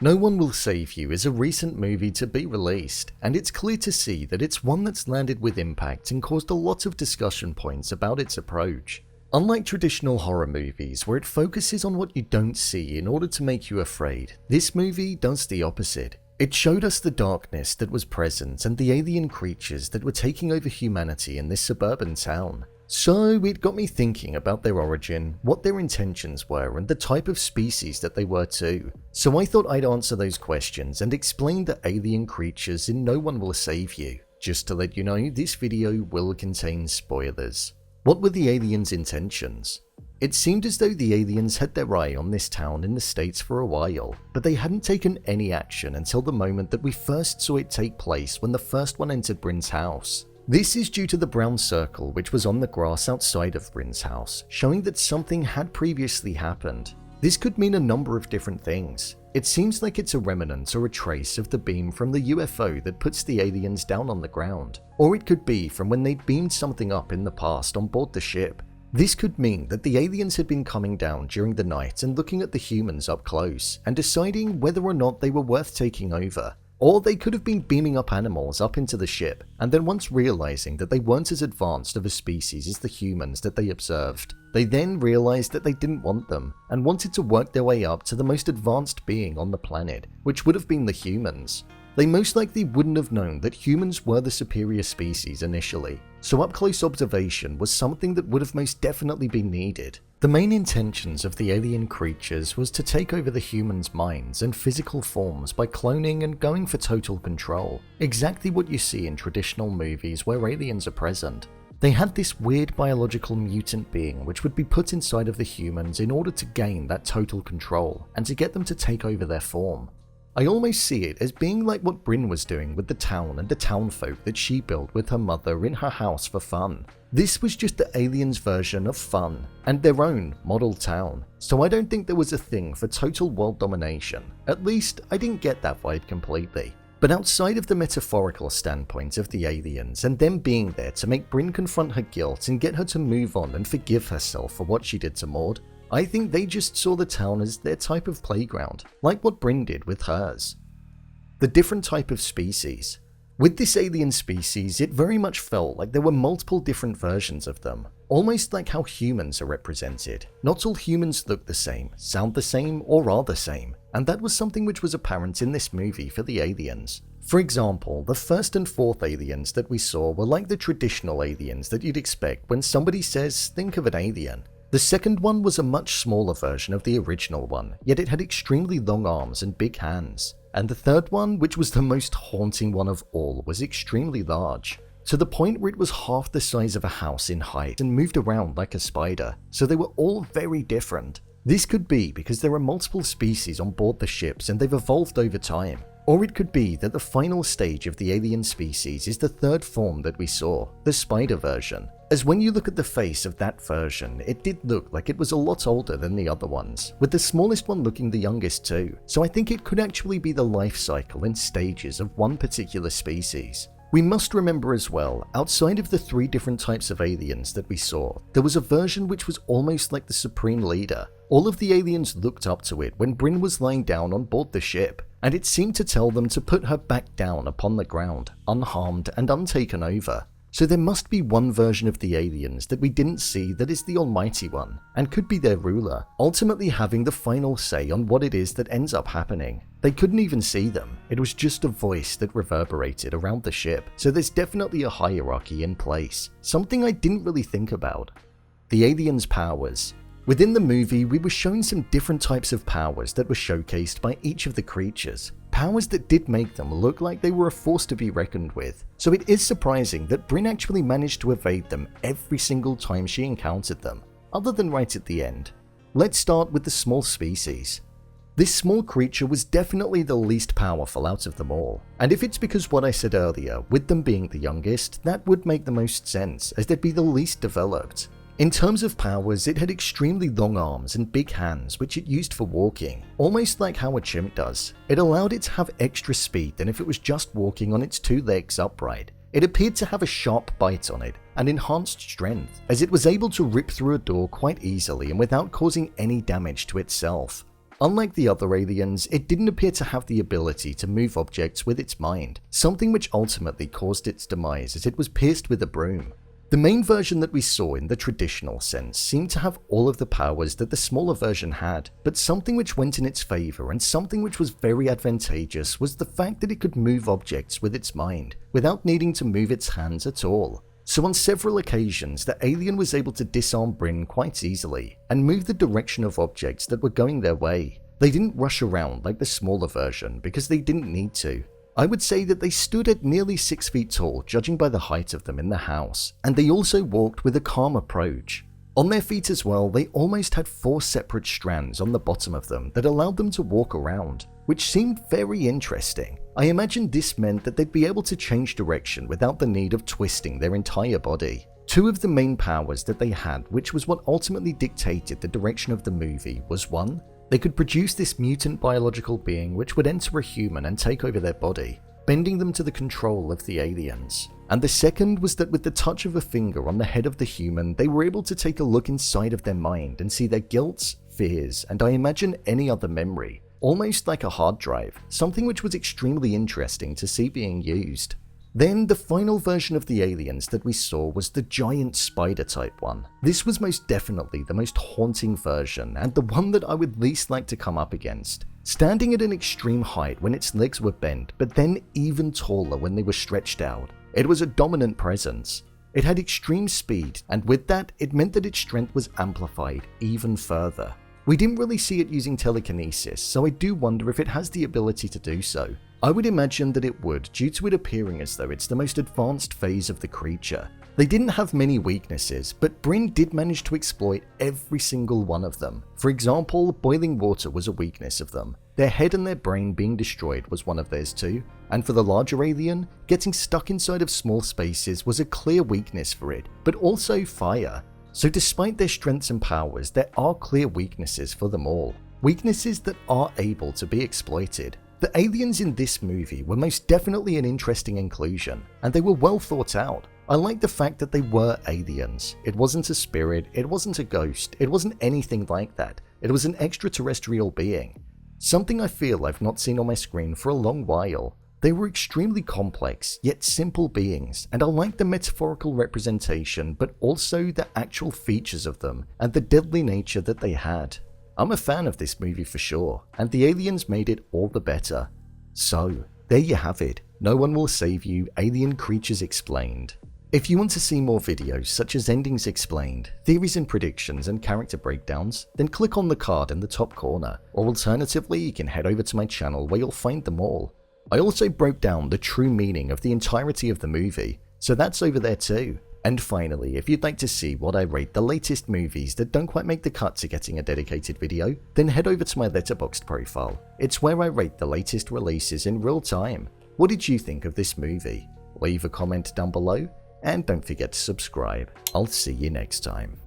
No One Will Save You is a recent movie to be released, and it's clear to see that it's one that's landed with impact and caused a lot of discussion points about its approach. Unlike traditional horror movies where it focuses on what you don't see in order to make you afraid, this movie does the opposite. It showed us the darkness that was present and the alien creatures that were taking over humanity in this suburban town. So it got me thinking about their origin, what their intentions were, and the type of species that they were too. So I thought I'd answer those questions and explain the alien creatures in No One Will Save You. Just to let you know, this video will contain spoilers. What were the aliens' intentions? It seemed as though the aliens had their eye on this town in the States for a while, but they hadn't taken any action until the moment that we first saw it take place when the first one entered Brynn's house. This is due to the brown circle which was on the grass outside of Brynn's house, showing that something had previously happened. This could mean a number of different things. It seems like it's a remnant or a trace of the beam from the UFO that puts the aliens down on the ground, or it could be from when they beamed something up in the past on board the ship. This could mean that the aliens had been coming down during the night and looking at the humans up close and deciding whether or not they were worth taking over. Or they could have been beaming up animals up into the ship, and then once realizing that they weren't as advanced of a species as the humans that they observed, they then realized that they didn't want them, and wanted to work their way up to the most advanced being on the planet, which would have been the humans. They most likely wouldn't have known that humans were the superior species initially, so up-close observation was something that would have most definitely been needed. The main intentions of the alien creatures was to take over the humans' minds and physical forms by cloning and going for total control, exactly what you see in traditional movies where aliens are present. They had this weird biological mutant being which would be put inside of the humans in order to gain that total control and to get them to take over their form. I almost see it as being like what Brynn was doing with the town and the townfolk that she built with her mother in her house for fun. This was just the aliens' version of fun, and their own model town, so I don't think there was a thing for total world domination. At least, I didn't get that vibe completely. But outside of the metaphorical standpoint of the aliens and them being there to make Brynn confront her guilt and get her to move on and forgive herself for what she did to Maud, I think they just saw the town as their type of playground, like what Brynn did with hers. The different type of species. With this alien species, it very much felt like there were multiple different versions of them, almost like how humans are represented. Not all humans look the same, sound the same, or are the same, and that was something which was apparent in this movie for the aliens. For example, the first and fourth aliens that we saw were like the traditional aliens that you'd expect when somebody says, "think of an alien." The second one was a much smaller version of the original one, yet it had extremely long arms and big hands. And the third one, which was the most haunting one of all, was extremely large, to the point where it was half the size of a house in height and moved around like a spider, so they were all very different. This could be because there are multiple species on board the ships and they've evolved over time. Or it could be that the final stage of the alien species is the third form that we saw, the spider version. As when you look at the face of that version, it did look like it was a lot older than the other ones, with the smallest one looking the youngest too, so I think it could actually be the life cycle and stages of one particular species. We must remember as well, outside of the three different types of aliens that we saw, there was a version which was almost like the supreme leader. All of the aliens looked up to it when Brynn was lying down on board the ship, and it seemed to tell them to put her back down upon the ground, unharmed and untaken over. So there must be one version of the aliens that we didn't see that is the almighty one, and could be their ruler, ultimately having the final say on what it is that ends up happening. They couldn't even see them, it was just a voice that reverberated around the ship, so there's definitely a hierarchy in place, something I didn't really think about. The aliens' powers. Within the movie, we were shown some different types of powers that were showcased by each of the creatures. Powers that did make them look like they were a force to be reckoned with. So it is surprising that Brynn actually managed to evade them every single time she encountered them, other than right at the end. Let's start with the small species. This small creature was definitely the least powerful out of them all. And if it's because what I said earlier, with them being the youngest, that would make the most sense, as they'd be the least developed. In terms of powers, it had extremely long arms and big hands which it used for walking, almost like how a chimp does. It allowed it to have extra speed than if it was just walking on its two legs upright. It appeared to have a sharp bite on it and enhanced strength, as it was able to rip through a door quite easily and without causing any damage to itself. Unlike the other aliens, it didn't appear to have the ability to move objects with its mind, something which ultimately caused its demise as it was pierced with a broom. The main version that we saw in the traditional sense seemed to have all of the powers that the smaller version had, but something which went in its favor and something which was very advantageous was the fact that it could move objects with its mind, without needing to move its hands at all. So on several occasions, the alien was able to disarm Brynn quite easily, and move the direction of objects that were going their way. They didn't rush around like the smaller version because they didn't need to. I would say that they stood at nearly 6 feet tall judging by the height of them in the house, and they also walked with a calm approach. On their feet as well, they almost had 4 separate strands on the bottom of them that allowed them to walk around, which seemed very interesting. I imagined this meant that they'd be able to change direction without the need of twisting their entire body. 2 of the main powers that they had, which was what ultimately dictated the direction of the movie, was 1. They could produce this mutant biological being which would enter a human and take over their body, bending them to the control of the aliens. And the second was that with the touch of a finger on the head of the human, they were able to take a look inside of their mind and see their guilt, fears, and I imagine any other memory, almost like a hard drive, something which was extremely interesting to see being used. Then the final version of the aliens that we saw was the giant spider type one. This was most definitely the most haunting version and the one that I would least like to come up against. Standing at an extreme height when its legs were bent, but then even taller when they were stretched out. It was a dominant presence. It had extreme speed, and with that, it meant that its strength was amplified even further. We didn't really see it using telekinesis, so I do wonder if it has the ability to do so. I would imagine that it would, due to it appearing as though it's the most advanced phase of the creature. They didn't have many weaknesses, but Brynn did manage to exploit every single one of them. For example, boiling water was a weakness of them. Their head and their brain being destroyed was one of theirs too. And for the larger alien, getting stuck inside of small spaces was a clear weakness for it, but also fire. So despite their strengths and powers, there are clear weaknesses for them all. Weaknesses that are able to be exploited. The aliens in this movie were most definitely an interesting inclusion, and they were well thought out. I like the fact that they were aliens. It wasn't a spirit, it wasn't a ghost, it wasn't anything like that. It was an extraterrestrial being. Something I feel I've not seen on my screen for a long while. They were extremely complex, yet simple beings, and I like the metaphorical representation, but also the actual features of them, and the deadly nature that they had. I'm a fan of this movie for sure, and the aliens made it all the better. So, there you have it. No One Will Save You, Alien Creatures Explained. If you want to see more videos such as endings explained, theories and predictions, and character breakdowns, then click on the card in the top corner, or alternatively you can head over to my channel where you'll find them all. I also broke down the true meaning of the entirety of the movie, so that's over there too. And finally, if you'd like to see what I rate the latest movies that don't quite make the cut to getting a dedicated video, then head over to my Letterboxd profile. It's where I rate the latest releases in real time. What did you think of this movie? Leave a comment down below, and don't forget to subscribe. I'll see you next time.